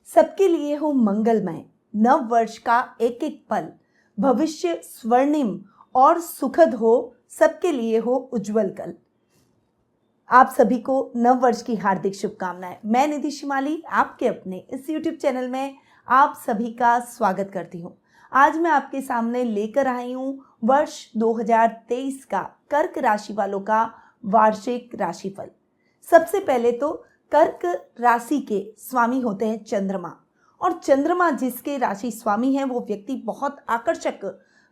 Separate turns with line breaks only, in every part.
सबके लिए हो मंगलमय नव वर्ष का एक एक पल, भविष्य स्वर्णिम और सुखद हो, सबके लिए हो उज्जवल कल। आप सभी को नव वर्ष की हार्दिक शुभकामनाएं। मैं निधि शिमाली आपके अपने इस YouTube चैनल में आप सभी का स्वागत करती हूं। आज मैं आपके सामने लेकर आई हूं वर्ष 2023 का कर्क राशि वालों का वार्षिक राशिफल। सबसे पहले तो कर्क राशि के स्वामी होते हैं चंद्रमा, और चंद्रमा जिसके राशि स्वामी है वो व्यक्ति बहुत आकर्षक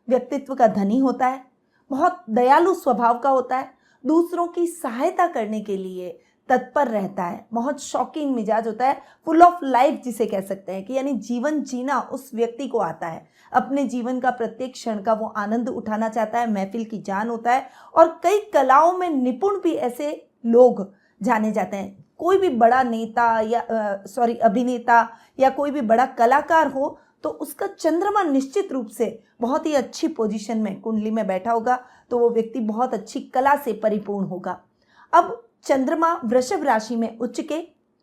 व्यक्तित्व का धनी होता है, बहुत दयालु स्वभाव का होता है, दूसरों की सहायता करने के लिए तत्पर रहता है, बहुत शौकीन मिजाज होता है, फुल ऑफ लाइफ जिसे कह सकते हैं कि यानी जीवन जीना उस व्यक्ति को आता है। अपने जीवन का प्रत्येक क्षण का वो आनंद उठाना चाहता है, महफिल की जान होता है, और कई कलाओं में निपुण भी ऐसे लोग जाने जाते हैं। कोई भी बड़ा नेता या अभिनेता या कोई भी बड़ा कलाकार हो तो उसका चंद्रमा निश्चित रूप से बहुत ही अच्छी पोजीशन में कुंडली में बैठा होगा, तो वो व्यक्ति बहुत अच्छी कला से परिपूर्ण होगा। अब चंद्रमा वृषभ राशि में उच्च के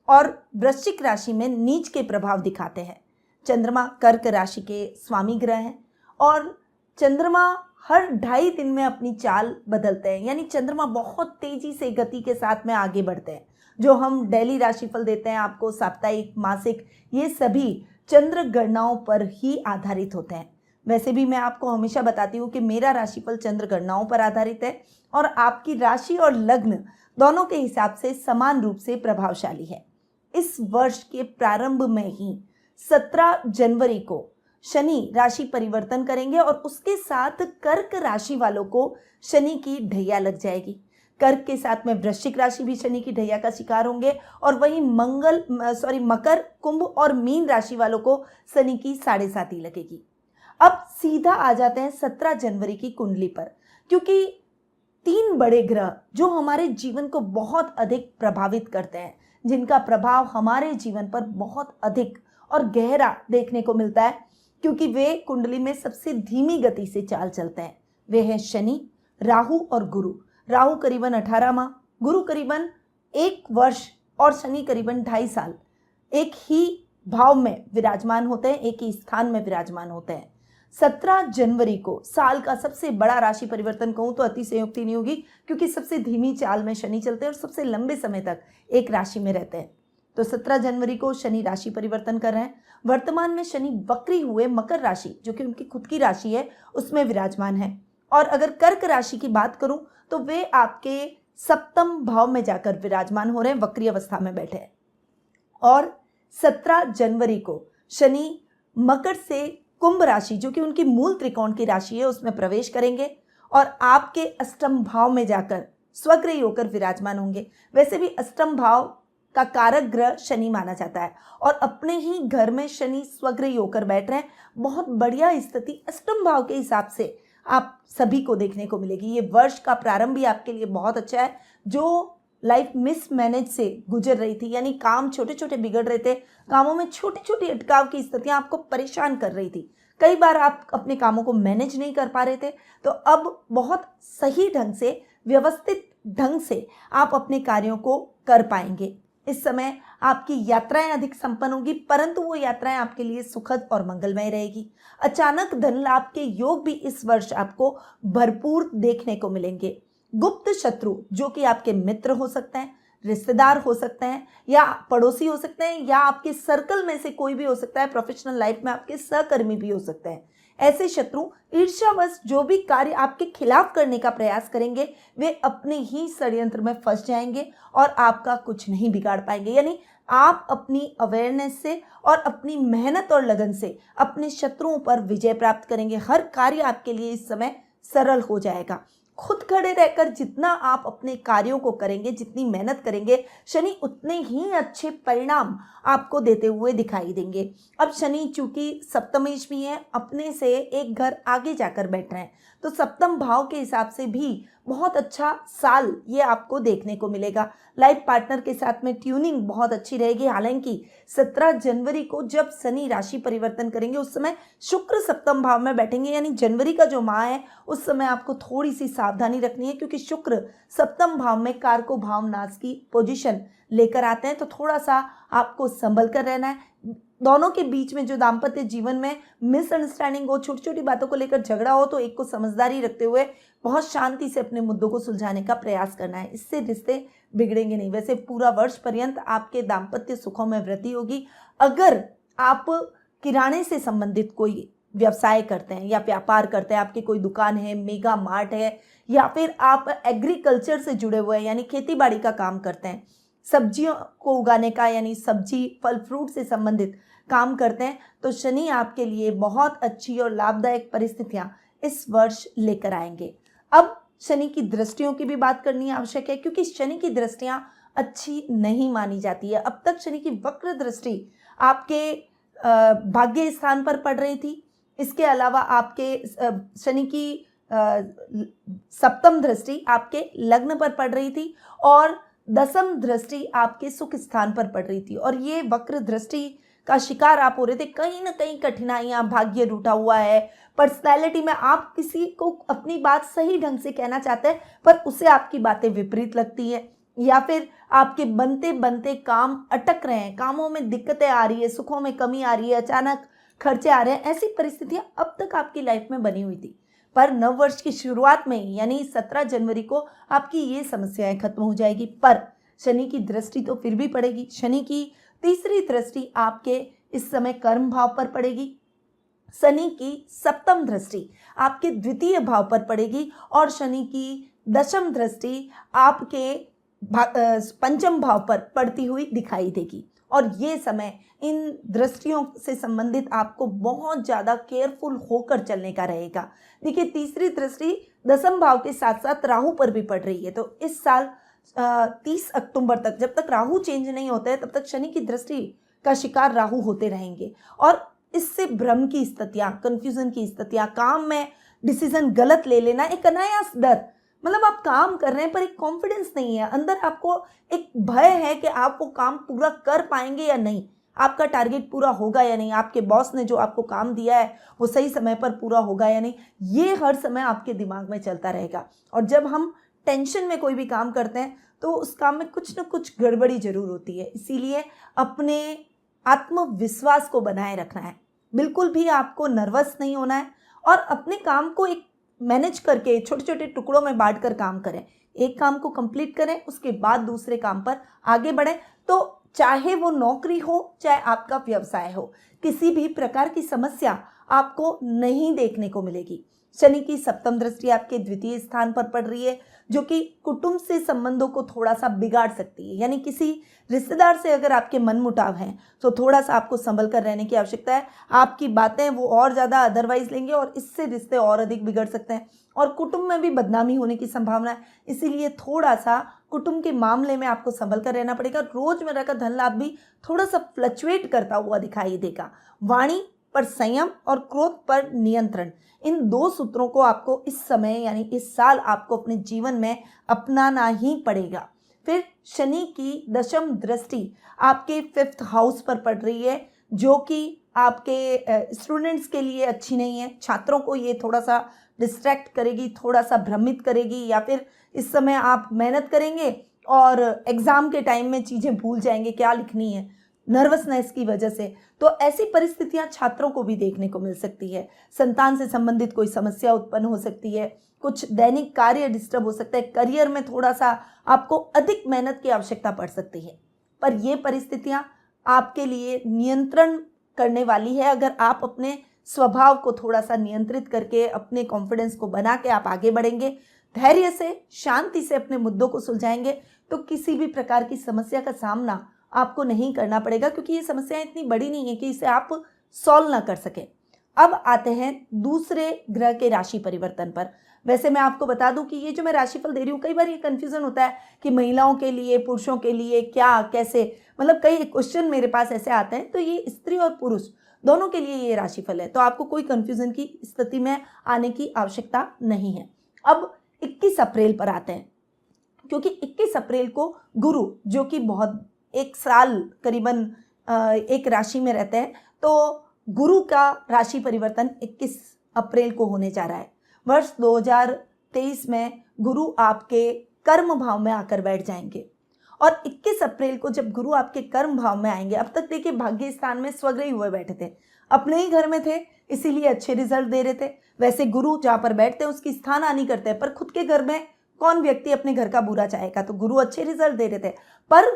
और वृश्चिक राशि में नीच के प्रभाव दिखाते हैं। चंद्रमा कर्क राशि के स्वामी ग्रह हैं और चंद्रमा हर 2.5 दिन में अपनी चाल बदलते हैं, यानी चंद्रमा बहुत तेजी से गति के साथ में आगे बढ़ते हैं। जो हम डेली राशिफल देते हैं आपको, साप्ताहिक, मासिक, ये सभी चंद्र गणनाओं पर ही आधारित होते हैं। वैसे भी मैं आपको हमेशा बताती हूँ कि मेरा राशिफल चंद्र गणनाओं पर आधारित है और आपकी राशि और लग्न दोनों के हिसाब से समान रूप से प्रभावशाली है। इस वर्ष के प्रारंभ में ही 17 जनवरी को शनि राशि परिवर्तन करेंगे और उसके साथ कर्क राशि वालों को शनि की ढैया लग जाएगी। कर्क के साथ में वृश्चिक राशि भी शनि की ढैया का शिकार होंगे और वहीं मकर, कुंभ और मीन राशि वालों को शनि की 7.5 लगेगी। अब सीधा आ जाते हैं 17 जनवरी की कुंडली पर, क्योंकि 3 बड़े ग्रह जो हमारे जीवन को बहुत अधिक प्रभावित करते हैं, जिनका प्रभाव हमारे जीवन पर बहुत अधिक और गहरा देखने को मिलता है, क्योंकि वे कुंडली में सबसे धीमी गति से चाल चलते हैं। वे हैं शनि, राहु और गुरु। राहु करीबन 18 माह, गुरु करीबन 1 वर्ष और शनि करीबन 2.5 साल एक ही भाव में विराजमान होते हैं, एक ही स्थान में विराजमान होते हैं। 17 जनवरी को साल का सबसे बड़ा राशि परिवर्तन कहूँ तो अतिशयोक्ति नहीं होगी, क्योंकि सबसे धीमी चाल में शनि चलते हैं और सबसे लंबे समय तक एक राशि में रहते हैं। तो 17 जनवरी को शनि राशि परिवर्तन कर रहे हैं। वर्तमान में शनि वक्री हुए मकर राशि, जो कि उनकी खुद की राशि है, उसमें विराजमान है। और अगर कर्क राशि की बात करूं तो वे आपके 7वें भाव में जाकर विराजमान हो रहे हैं, वक्री अवस्था में बैठे हैं। और 17 जनवरी को शनि मकर से कुंभ राशि, जो कि उनकी मूल त्रिकोण की राशि है, उसमें प्रवेश करेंगे और आपके 8वें भाव में जाकर स्वग्रही होकर विराजमान होंगे। वैसे भी 8वें भाव का कारक ग्रह शनि माना जाता है और अपने ही घर में शनि स्वग्रही होकर बैठ रहे हैं। बहुत बढ़िया स्थिति 8वें भाव के हिसाब से आप सभी को देखने को मिलेगी। ये वर्ष का प्रारंभ भी आपके लिए बहुत अच्छा है। जो लाइफ मिसमैनेज से गुजर रही थी, यानी काम छोटे छोटे बिगड़ रहे थे, कामों में छोटी छोटी अटकाव की स्थितियां आपको परेशान कर रही थी, कई बार आप अपने कामों को मैनेज नहीं कर पा रहे थे, तो अब बहुत सही ढंग से, व्यवस्थित ढंग से आप अपने कार्यों को कर पाएंगे। इस समय आपकी यात्राएं अधिक संपन्न होगी, परंतु वो यात्राएं आपके लिए सुखद और मंगलमय रहेगी। अचानक धन लाभ के योग भी इस वर्ष आपको भरपूर देखने को मिलेंगे। गुप्त शत्रु, जो कि आपके मित्र हो सकते हैं, रिश्तेदार हो सकते हैं, या पड़ोसी हो सकते हैं, या आपके सर्कल में से कोई भी हो सकता है, प्रोफेशनल लाइफ में आपके सहकर्मी भी हो सकते हैं। ऐसे शत्रु ईर्ष्यावश जो भी कार्य आपके खिलाफ करने का प्रयास करेंगे, वे अपने ही षड्यंत्र में फंस जाएंगे और आपका कुछ नहीं बिगाड़ पाएंगे। यानी आप अपनी अवेयरनेस से और अपनी मेहनत और लगन से अपने शत्रुओं पर विजय प्राप्त करेंगे। हर कार्य आपके लिए इस समय सरल हो जाएगा। खुद खड़े रहकर जितना आप अपने कार्यों को करेंगे, जितनी मेहनत करेंगे, शनि उतने ही अच्छे परिणाम आपको देते हुए दिखाई देंगे। अब शनि चूंकि सप्तमेश भी है, अपने से एक घर आगे जाकर बैठ रहे हैं, तो 7वें भाव के हिसाब से भी बहुत अच्छा साल ये आपको देखने को मिलेगा। लाइफ पार्टनर के साथ में ट्यूनिंग बहुत अच्छी रहेगी। हालांकि 17 जनवरी को जब शनि राशि परिवर्तन करेंगे उस समय शुक्र सप्तम भाव में बैठेंगे, यानी जनवरी का जो माह है उस समय आपको थोड़ी सी सावधानी रखनी है, क्योंकि शुक्र सप्तम भाव में कारको भाव नाश की पोजीशन लेकर आते हैं। तो थोड़ा सा आपको संभल कर रहना है। दोनों के बीच में जो दाम्पत्य जीवन में मिसअंडरस्टैंडिंग हो, छोटी छोटी बातों को लेकर झगड़ा हो, तो एक को समझदारी रखते हुए बहुत शांति से अपने मुद्दों को सुलझाने का प्रयास करना है। इससे रिश्ते बिगड़ेंगे नहीं। वैसे पूरा वर्ष पर्यंत आपके दाम्पत्य सुखों में वृद्धि होगी। अगर आप किराने से संबंधित कोई व्यवसाय करते हैं या व्यापार करते हैं, आपकी कोई दुकान है, मेगा मार्ट है, या फिर आप एग्रीकल्चर से जुड़े हुए हैं यानी खेती बाड़ी का काम करते हैं, सब्जियों को उगाने का यानी सब्जी फल फ्रूट से संबंधित काम करते हैं, तो शनि आपके लिए बहुत अच्छी और लाभदायक परिस्थितियां इस वर्ष लेकर आएंगे। अब शनि की दृष्टियों की भी बात करनी आवश्यक है, क्योंकि शनि की दृष्टियां अच्छी नहीं मानी जाती है। अब तक शनि की वक्र दृष्टि आपके भाग्य स्थान पर पड़ रही थी। इसके अलावा आपके शनि की सप्तम दृष्टि आपके लग्न पर पड़ रही थी और दसम दृष्टि आपके सुख स्थान पर पड़ रही थी, और ये वक्र दृष्टि का शिकार आप हो रहे थे। कहीं ना कहीं कठिनाइयां, भाग्य रूठा हुआ है, पर्सनैलिटी में आप किसी को अपनी बात सही ढंग से कहना चाहते हैं पर उसे आपकी बातें विपरीत लगती है, या फिर आपके बनते बनते काम अटक रहे हैं, कामों में दिक्कतें आ रही है, सुखों में कमी आ रही है, अचानक खर्चे आ रहे हैं। ऐसी परिस्थितियां अब तक आपकी लाइफ में बनी हुई थी, पर नव वर्ष की शुरुआत में यानी 17 जनवरी को आपकी ये समस्याएं खत्म हो जाएगी। पर शनि की दृष्टि तो फिर भी पड़ेगी। शनि की तीसरी दृष्टि आपके इस समय कर्म भाव पर पड़ेगी। शनि की सप्तम दृष्टि आपके द्वितीय भाव पर पड़ेगी और शनि की दशम दृष्टि आपके पंचम भाव पर पड़ती हुई दिखाई देगी। और ये समय इन दृष्टियों से संबंधित आपको बहुत ज़्यादा केयरफुल होकर चलने का रहेगा। देखिए, तीसरी दृष्टि दसम भाव के साथ साथ राहु पर भी पड़ रही है, तो इस साल 30 अक्टूबर तक, जब तक राहु चेंज नहीं होता है, तब तक शनि की दृष्टि का शिकार राहु होते रहेंगे। और इससे भ्रम की स्थितियाँ, कन्फ्यूजन की स्थितियाँ, काम में डिसीजन गलत ले लेना, एक अनायास डर, मतलब आप काम कर रहे हैं पर एक कॉन्फिडेंस नहीं है अंदर, आपको एक भय है कि आप वो काम पूरा कर पाएंगे या नहीं, आपका टारगेट पूरा होगा या नहीं, आपके बॉस ने जो आपको काम दिया है वो सही समय पर पूरा होगा या नहीं, ये हर समय आपके दिमाग में चलता रहेगा। और जब हम टेंशन में कोई भी काम करते हैं तो उस काम में कुछ न कुछ गड़बड़ी जरूर होती है। इसीलिए अपने आत्मविश्वास को बनाए रखना है, बिल्कुल भी आपको नर्वस नहीं होना है और अपने काम को एक मैनेज करके छोटे छोटे टुकड़ों में बांट कर काम करें। एक काम को कंप्लीट करें, उसके बाद दूसरे काम पर आगे बढ़ें। तो चाहे वो नौकरी हो, चाहे आपका व्यवसाय हो, किसी भी प्रकार की समस्या आपको नहीं देखने को मिलेगी। शनि की सप्तम दृष्टि आपके द्वितीय स्थान पर पड़ रही है, जो कि कुटुंब से संबंधों को थोड़ा सा बिगाड़ सकती है। यानी किसी रिश्तेदार से अगर आपके मनमुटाव हैं तो थोड़ा सा आपको संभल कर रहने की आवश्यकता है। आपकी बातें वो और ज़्यादा अदरवाइज लेंगे और इससे रिश्ते और अधिक बिगड़ सकते हैं और कुटुंब में भी बदनामी होने की संभावना है। इसीलिए थोड़ा सा कुटुंब के मामले में आपको संभल कर रहना पड़ेगा। रोजमर्रा का धन लाभ भी थोड़ा सा फ्लक्चुएट करता हुआ दिखाई देगा। वाणी पर संयम और क्रोध पर नियंत्रण, इन दो सूत्रों को आपको इस समय यानी इस साल आपको अपने जीवन में अपनाना ही पड़ेगा। फिर शनि की दशम दृष्टि आपके 5th हाउस पर पड़ रही है, जो कि आपके स्टूडेंट्स के लिए अच्छी नहीं है। छात्रों को ये थोड़ा सा डिस्ट्रैक्ट करेगी, थोड़ा सा भ्रमित करेगी, या फिर इस समय आप मेहनत करेंगे और एग्ज़ाम के टाइम में चीज़ें भूल जाएंगे क्या लिखनी है, नर्वसनेस की वजह से। तो ऐसी परिस्थितियां छात्रों को भी देखने को मिल सकती है। संतान से संबंधित कोई समस्या उत्पन्न हो सकती है, कुछ दैनिक कार्य डिस्टर्ब हो सकता है, करियर में थोड़ा सा आपको अधिक मेहनत की आवश्यकता पड़ सकती है। पर ये परिस्थितियां आपके लिए नियंत्रण करने वाली है। अगर आप अपने स्वभाव को थोड़ा सा नियंत्रित करके अपने कॉन्फिडेंस को बना के आप आगे बढ़ेंगे, धैर्य से शांति से अपने मुद्दों को सुलझाएंगे, तो किसी भी प्रकार की समस्या का सामना आपको नहीं करना पड़ेगा, क्योंकि ये समस्याएं इतनी बड़ी नहीं है कि इसे आप सॉल्व ना कर सकें। अब आते हैं दूसरे ग्रह के राशि परिवर्तन पर। वैसे मैं आपको बता दूं कि ये जो मैं राशिफल दे रही हूँ, कई बार ये कंफ्यूजन होता है कि महिलाओं के लिए, पुरुषों के लिए क्या, कैसे, मतलब कई क्वेश्चन मेरे पास ऐसे आते हैं। तो ये स्त्री और पुरुष दोनों के लिए ये राशिफल है, तो आपको कोई कंफ्यूजन की स्थिति में आने की आवश्यकता नहीं है। अब 21 अप्रैल पर आते हैं, क्योंकि 21 अप्रैल को गुरु जो कि बहुत एक साल करीबन एक राशि में रहते हैं, तो गुरु का राशि परिवर्तन 21 अप्रैल को होने जा रहा है। वर्ष 2023 में गुरु आपके कर्म भाव में आकर बैठ जाएंगे और 21 अप्रैल को जब गुरु आपके कर्म भाव में आएंगे, अब तक देखिए भाग्य स्थान में स्वग्रही हुए बैठे थे, अपने ही घर में थे, इसीलिए अच्छे रिजल्ट दे रहे थे। वैसे गुरु जहाँ पर बैठते हैं उसकी स्थान हानि करते हैं, पर खुद के घर में कौन व्यक्ति अपने घर का बुरा चाहेगा, तो गुरु अच्छे रिजल्ट दे रहे थे। पर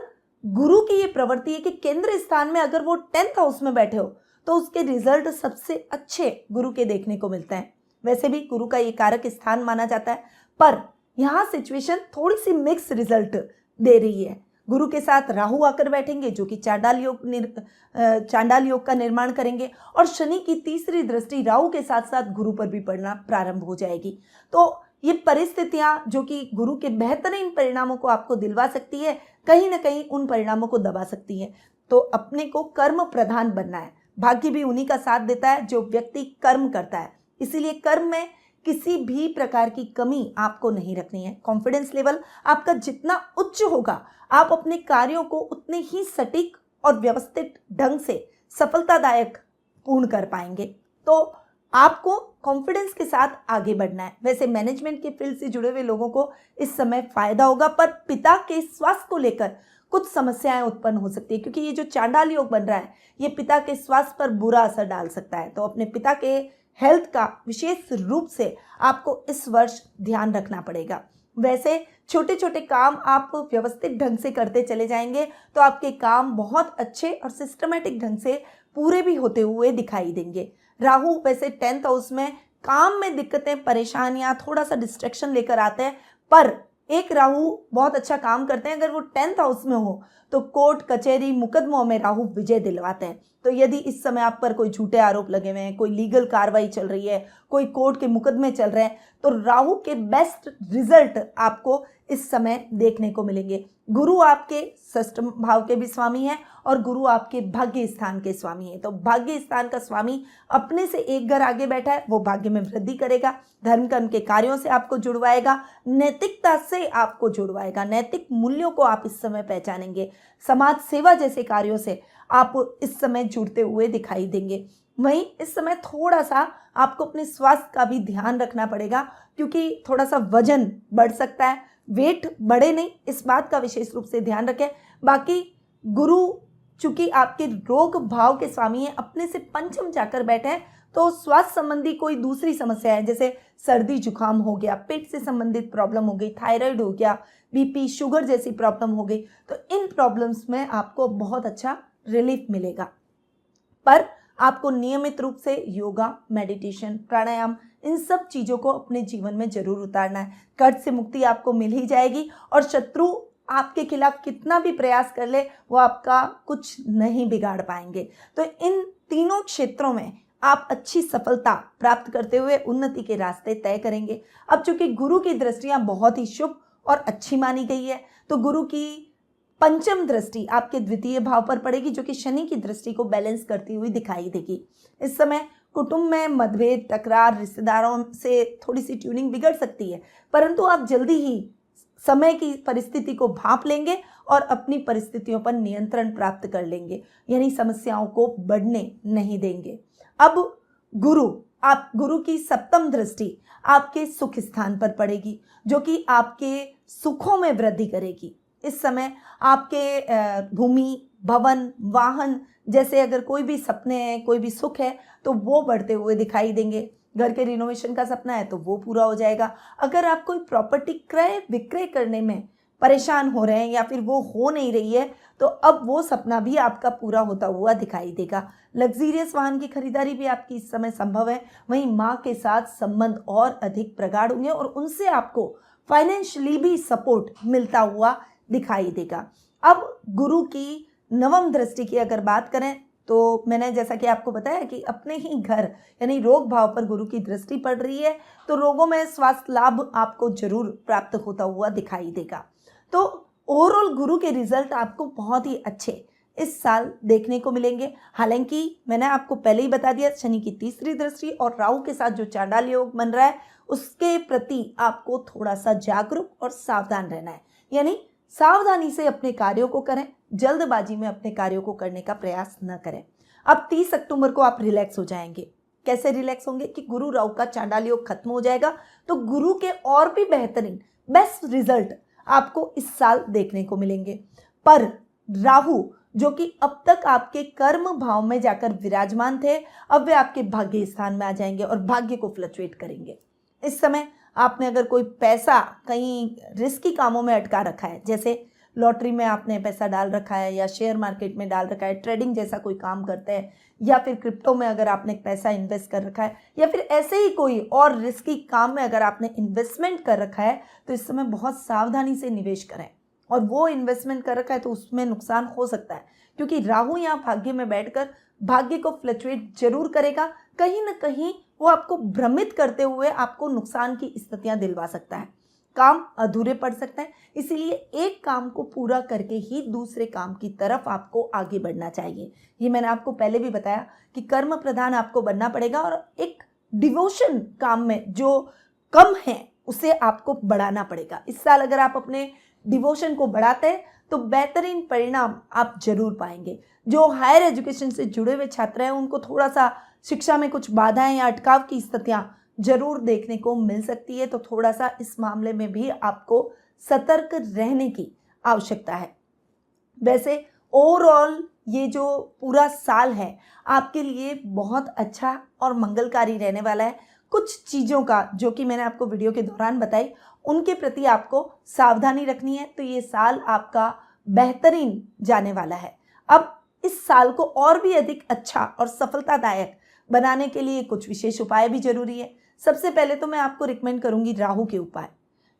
गुरु की ये प्रवृत्ति है कि केंद्र स्थान में अगर वो 10th हाउस में बैठे हो तो उसके रिजल्ट सबसे अच्छे गुरु के देखने को मिलते हैं। वैसे भी गुरु का ये कारक स्थान माना जाता है, पर यहाँ सिचुएशन थोड़ी सी मिक्स रिजल्ट दे रही है। गुरु के साथ राहु आकर बैठेंगे जो कि चांडाल योग का निर्माण करेंगे और शनि की तीसरी दृष्टि राहु के साथ साथ गुरु पर भी पड़ना प्रारंभ हो जाएगी। तो ये परिस्थितियां जो कि गुरु के बेहतरीन परिणामों को आपको दिलवा सकती है, कहीं ना कहीं उन परिणामों को दबा सकती है। तो अपने को कर्म प्रधान बनना है, भाग्य भी उन्हीं का साथ देता है जो व्यक्ति कर्म करता है, इसीलिए कर्म में किसी भी प्रकार की कमी आपको नहीं रखनी है। कॉन्फिडेंस लेवल आपका जितना उच्च होगा, आप अपने कार्यों को उतने ही सटीक और व्यवस्थित ढंग से सफलतादायक पूर्ण कर पाएंगे। तो आपको कॉन्फिडेंस के साथ आगे बढ़ना है। वैसे मैनेजमेंट के फील्ड से जुड़े हुए लोगों को इस समय फायदा होगा, पर पिता के स्वास्थ्य को लेकर कुछ समस्याएं उत्पन्न हो सकती है, क्योंकि ये जो चांडाल योग बन रहा है ये पिता के स्वास्थ्य पर बुरा असर डाल सकता है। तो अपने पिता के हेल्थ का विशेष रूप से आपको इस वर्ष ध्यान रखना पड़ेगा। वैसे छोटे छोटे काम आप व्यवस्थित ढंग से करते चले जाएंगे तो आपके काम बहुत अच्छे और सिस्टमेटिक ढंग से पूरे भी होते हुए दिखाई देंगे। राहु वैसे 10th हाउस में काम में दिक्कतें, परेशानियां, थोड़ा सा डिस्ट्रैक्शन लेकर आते हैं, पर एक राहु बहुत अच्छा काम करते हैं। अगर वो 10th हाउस में हो तो कोर्ट कचहरी मुकदमों में राहु विजय दिलवाते हैं। तो यदि इस समय आप पर कोई झूठे आरोप लगे हुए हैं, कोई लीगल कार्रवाई चल रही है, कोई कोर्ट के मुकदमे चल रहे हैं, तो राहु के बेस्ट रिजल्ट आपको इस समय देखने को मिलेंगे। गुरु आपके षष्ठ भाव के भी स्वामी हैं और गुरु आपके भाग्य स्थान के स्वामी हैं। तो भाग्य स्थान का स्वामी अपने से एक घर आगे बैठा है, वो भाग्य में वृद्धि करेगा, धर्म कर्म के कार्यों से आपको जुड़वाएगा, नैतिकता से आपको जुड़वाएगा, नैतिक मूल्यों को आप इस समय पहचानेंगे, समाज सेवा जैसे कार्यों से आप इस समय जुड़ते हुए दिखाई देंगे। वहीं इस समय थोड़ा सा आपको अपने स्वास्थ्य का भी ध्यान रखना पड़ेगा, क्योंकि थोड़ा सा वजन बढ़ सकता है, वेट बढ़े नहीं, इस बात का विशेष रूप से ध्यान रखें। बाकी गुरु चूंकि आपके रोग भाव के स्वामी हैं, अपने से पंचम जाकर बैठे हैं, तो स्वास्थ्य संबंधी कोई दूसरी समस्या है, जैसे सर्दी जुकाम हो गया, पेट से संबंधित प्रॉब्लम हो गई, थायराइड हो गया, बीपी शुगर जैसी प्रॉब्लम हो गई, तो इन प्रॉब्लम्स में आपको बहुत अच्छा रिलीफ मिलेगा। पर आपको नियमित रूप से योगा, मेडिटेशन, प्राणायाम, इन सब चीज़ों को अपने जीवन में जरूर उतारना है। कर्ज से मुक्ति आपको मिल ही जाएगी और शत्रु आपके खिलाफ कितना भी प्रयास कर ले वो आपका कुछ नहीं बिगाड़ पाएंगे। तो इन तीनों क्षेत्रों में आप अच्छी सफलता प्राप्त करते हुए उन्नति के रास्ते तय करेंगे। अब चूंकि गुरु की दृष्टियां बहुत ही शुभ और अच्छी मानी गई है, तो गुरु की पंचम दृष्टि आपके द्वितीय भाव पर पड़ेगी, जो कि शनि की दृष्टि को बैलेंस करती हुई दिखाई देगी। इस समय कुटुंब में मतभेद, टकरार, रिश्तेदारों से थोड़ी सी ट्यूनिंग बिगड़ सकती है, परंतु आप जल्दी ही समय की परिस्थिति को भांप लेंगे और अपनी परिस्थितियों पर नियंत्रण प्राप्त कर लेंगे, यानी समस्याओं को बढ़ने नहीं देंगे। अब गुरु की सप्तम दृष्टि आपके सुख स्थान पर पड़ेगी, जो कि आपके सुखों में वृद्धि करेगी। इस समय आपके भूमि, भवन, वाहन जैसे अगर कोई भी सपने हैं, कोई भी सुख है, तो वो बढ़ते हुए दिखाई देंगे। घर के रिनोवेशन का सपना है तो वो पूरा हो जाएगा। अगर आप कोई प्रॉपर्टी क्रय विक्रय करने में परेशान हो रहे हैं या फिर वो हो नहीं रही है, तो अब वो सपना भी आपका पूरा होता हुआ दिखाई देगा। लग्जीरियस वाहन की खरीदारी भी आपकी इस समय संभव है। वहीं माँ के साथ संबंध और अधिक प्रगाढ़ होंगे और उनसे आपको फाइनेंशियली भी सपोर्ट मिलता हुआ दिखाई देगा। अब गुरु की नवम दृष्टि की अगर बात करें तो मैंने जैसा कि आपको बताया कि अपने ही घर यानी रोग भाव पर गुरु की दृष्टि पड़ रही है, तो रोगों में स्वास्थ्य लाभ आपको जरूर प्राप्त होता हुआ दिखाई देगा। तो ओवरऑल गुरु के रिजल्ट आपको बहुत ही अच्छे इस साल देखने को मिलेंगे। हालांकि मैंने आपको पहले ही बता दिया, शनि की तीसरी दृष्टि और राहु के साथ जो चांडाल योग बन रहा है उसके प्रति आपको थोड़ा सा जागरूक और सावधान रहना है। यानी सावधानी से अपने कार्यों को करें, जल्दबाजी में अपने कार्यों को करने का प्रयास न करें। अब 30 अक्टूबर को आप रिलैक्स हो जाएंगे। कैसे रिलैक्स होंगे कि गुरु राहु का चांडाल योग खत्म हो जाएगा, तो गुरु के और भी बेहतरीन बेस्ट रिजल्ट आपको इस साल देखने को मिलेंगे। पर राहु जो कि अब तक आपके कर्म भाव में जाकर विराजमान थे, अब वे आपके भाग्य स्थान में आ जाएंगे और भाग्य को फ्लक्चुएट करेंगे। इस समय आपने अगर कोई पैसा कहीं रिस्की कामों में अटका रखा है, जैसे लॉटरी में आपने पैसा डाल रखा है या शेयर मार्केट में डाल रखा है, ट्रेडिंग जैसा कोई काम करते हैं, या फिर क्रिप्टो में अगर आपने पैसा इन्वेस्ट कर रखा है, या फिर ऐसे ही कोई और रिस्की काम में अगर आपने इन्वेस्टमेंट कर रखा है, तो इस समय बहुत सावधानी से निवेश करें। और वो इन्वेस्टमेंट कर रखा है तो उसमें नुकसान हो सकता है, क्योंकि राहु यहाँ भाग्य में बैठकर भाग्य को फ्लक्चुएट जरूर करेगा। कहीं ना कहीं वो आपको भ्रमित करते हुए आपको नुकसान की स्थितियां दिलवा सकता है, काम अधूरे पड़ सकते हैं। इसीलिए एक काम को पूरा करके ही दूसरे काम की तरफ आपको आगे बढ़ना चाहिए। ये मैंने आपको पहले भी बताया कि कर्म प्रधान आपको बनना पड़ेगा और एक डिवोशन काम में जो कम है उसे आपको बढ़ाना पड़ेगा। इस साल अगर आप अपने डिवोशन को बढ़ाते हैं तो बेहतरीन परिणाम आप जरूर पाएंगे। जो हायर एजुकेशन से जुड़े हुए छात्र हैं उनको थोड़ा सा शिक्षा में कुछ बाधाएं या अटकाव की स्थितियां जरूर देखने को मिल सकती है, तो थोड़ा सा इस मामले में भी आपको सतर्क रहने की आवश्यकता है। वैसे ओवरऑल ये जो पूरा साल है आपके लिए बहुत अच्छा और मंगलकारी रहने वाला है। कुछ चीज़ों का जो कि मैंने आपको वीडियो के दौरान बताई उनके प्रति आपको सावधानी रखनी है, तो ये साल आपका बेहतरीन जाने वाला है। अब इस साल को और भी अधिक अच्छा और सफलतादायक बनाने के लिए कुछ विशेष उपाय भी जरूरी है। सबसे पहले तो मैं आपको रिकमेंड करूंगी राहु के उपाय।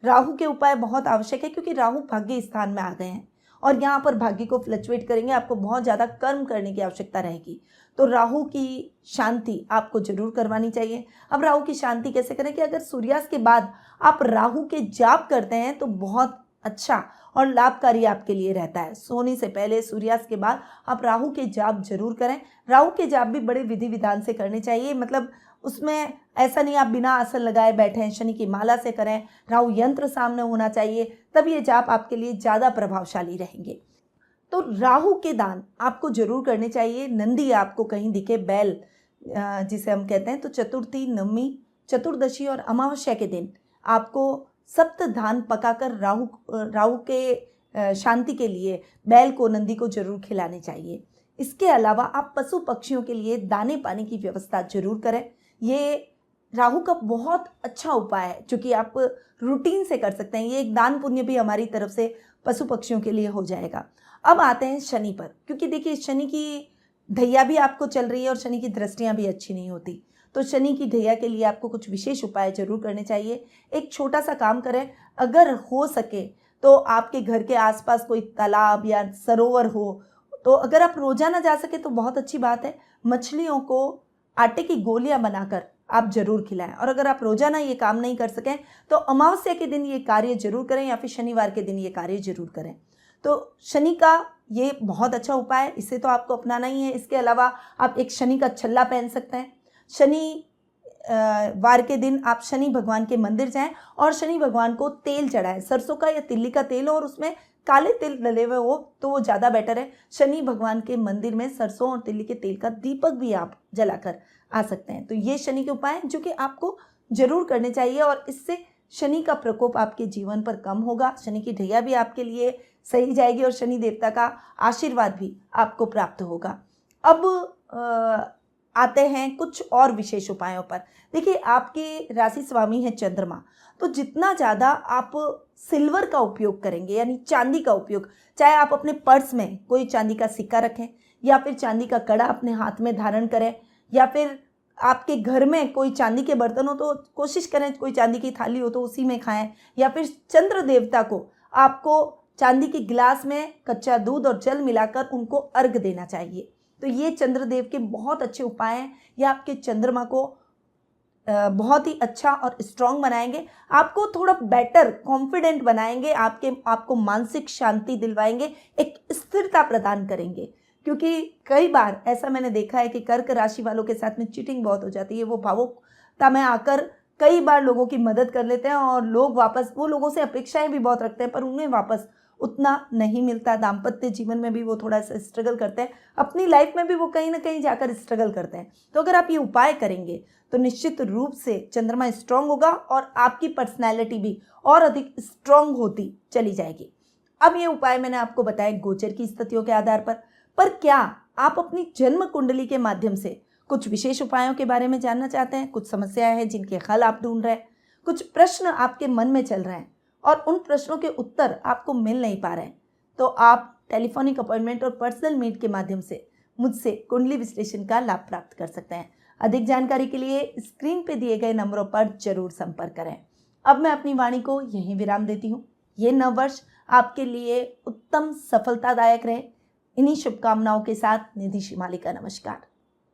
राहु के उपाय बहुत आवश्यक है, क्योंकि राहु भाग्य स्थान में आ गए हैं और यहाँ पर भाग्य को फ्लक्चुएट करेंगे। आपको बहुत ज़्यादा कर्म करने की आवश्यकता रहेगी, तो राहु की शांति आपको जरूर करवानी चाहिए। अब राहु की शांति कैसे करें कि अगर सूर्यास्त के बाद आप राहु के जाप करते हैं तो बहुत अच्छा और लाभकारी आपके लिए रहता है। सोने से पहले, सूर्यास्त के बाद आप राहु के जाप जरूर करें। राहु के जाप भी बड़े विधि विधान से करने चाहिए, मतलब उसमें ऐसा नहीं आप बिना आसन लगाए बैठे हैं, शनि की माला से करें, राहु यंत्र सामने होना चाहिए, तब ये जाप आपके लिए ज़्यादा प्रभावशाली रहेंगे। तो राहु के दान आपको जरूर करने चाहिए। नंदी आपको कहीं दिखे, बैल जिसे हम कहते हैं, तो चतुर्थी, नवमी, चतुर्दशी और अमावस्या के दिन आपको सप्त धान पकाकर राहु के शांति के लिए बैल को, नंदी को जरूर खिलाने चाहिए। इसके अलावा आप पशु पक्षियों के लिए दाने पानी की व्यवस्था जरूर करें। ये राहु का बहुत अच्छा उपाय है जो कि आप रूटीन से कर सकते हैं। ये एक दान पुण्य भी हमारी तरफ से पशु पक्षियों के लिए हो जाएगा। अब आते हैं शनि पर, क्योंकि देखिए शनि की ढैया भी आपको चल रही है और शनि की दृष्टियां भी अच्छी नहीं होती, तो शनि की ढैया के लिए आपको कुछ विशेष उपाय जरूर करने चाहिए। एक छोटा सा काम करें, अगर हो सके तो आपके घर के आसपास कोई तालाब या सरोवर हो, तो अगर आप रोजाना जा सके तो बहुत अच्छी बात है। मछलियों को आटे की गोलियां बनाकर आप जरूर खिलाएं। और अगर आप रोजाना ये काम नहीं कर सकें तो अमावस्या के दिन ये कार्य जरूर करें या फिर शनिवार के दिन ये कार्य जरूर करें। तो शनि का ये बहुत अच्छा उपाय है, इसे तो आपको अपनाना ही है। इसके अलावा आप एक शनि का छल्ला पहन सकते हैं। शनि वार के दिन आप शनि भगवान के मंदिर जाएं और शनि भगवान को तेल चढ़ाएं, सरसों का या तिल्ली का तेल हो और उसमें काले तिल डले हुए हो तो वो ज़्यादा बेटर है। शनि भगवान के मंदिर में सरसों और तिल्ली के तेल का दीपक भी आप जलाकर आ सकते हैं। तो ये शनि के उपाय हैं जो कि आपको जरूर करने चाहिए और इससे शनि का प्रकोप आपके जीवन पर कम होगा। शनि की ढैया भी आपके लिए सही जाएगी और शनि देवता का आशीर्वाद भी आपको प्राप्त होगा। अब आते हैं कुछ और विशेष उपायों पर। देखिए आपके राशि स्वामी है चंद्रमा, तो जितना ज़्यादा आप सिल्वर का उपयोग करेंगे यानी चांदी का उपयोग, चाहे आप अपने पर्स में कोई चांदी का सिक्का रखें या फिर चांदी का कड़ा अपने हाथ में धारण करें, या फिर आपके घर में कोई चांदी के बर्तन हो तो कोशिश करें कोई चांदी की थाली हो तो उसी में खाएं, या फिर चंद्र देवता को आपको चांदी के गिलास में कच्चा दूध और जल मिलाकर उनको अर्घ देना चाहिए। तो ये चंद्रदेव के बहुत अच्छे उपाय हैं। ये आपके चंद्रमा को बहुत ही अच्छा और स्ट्रांग बनाएंगे, आपको थोड़ा बेटर कॉन्फिडेंट बनाएंगे, आपको मानसिक शांति दिलवाएंगे, एक स्थिरता प्रदान करेंगे। क्योंकि कई बार ऐसा मैंने देखा है कि कर्क राशि वालों के साथ में चीटिंग बहुत हो जाती है। वो भावुकता में आकर कई बार लोगों की मदद कर लेते हैं और लोग वापस, वो लोगों से अपेक्षाएं भी बहुत रखते हैं पर उन्हें वापस उतना नहीं मिलता। दाम्पत्य जीवन में भी वो थोड़ा सा स्ट्रगल करते हैं, अपनी लाइफ में भी वो कहीं ना कहीं जाकर स्ट्रगल करते हैं। तो अगर आप ये उपाय करेंगे तो निश्चित रूप से चंद्रमा स्ट्रांग होगा और आपकी पर्सनैलिटी भी और अधिक स्ट्रांग होती चली जाएगी। अब ये उपाय मैंने आपको बताया गोचर की स्थितियों के आधार पर क्या आप अपनी जन्म कुंडली के माध्यम से कुछ विशेष उपायों के बारे में जानना चाहते हैं? कुछ समस्याएं हैं जिनके हल आप ढूंढ रहे हैं, कुछ प्रश्न आपके मन में चल रहे हैं और उन प्रश्नों के उत्तर आपको मिल नहीं पा रहे हैं, तो आप टेलीफोनिक अपॉइंटमेंट और पर्सनल मीट के माध्यम से मुझसे कुंडली विश्लेषण का लाभ प्राप्त कर सकते हैं। अधिक जानकारी के लिए स्क्रीन पे दिए गए नंबरों पर जरूर संपर्क करें। अब मैं अपनी वाणी को यहीं विराम देती हूँ। ये नववर्ष आपके लिए उत्तम सफलतादायक रहे। इन्हीं शुभकामनाओं के साथ निधि शिमाली का नमस्कार।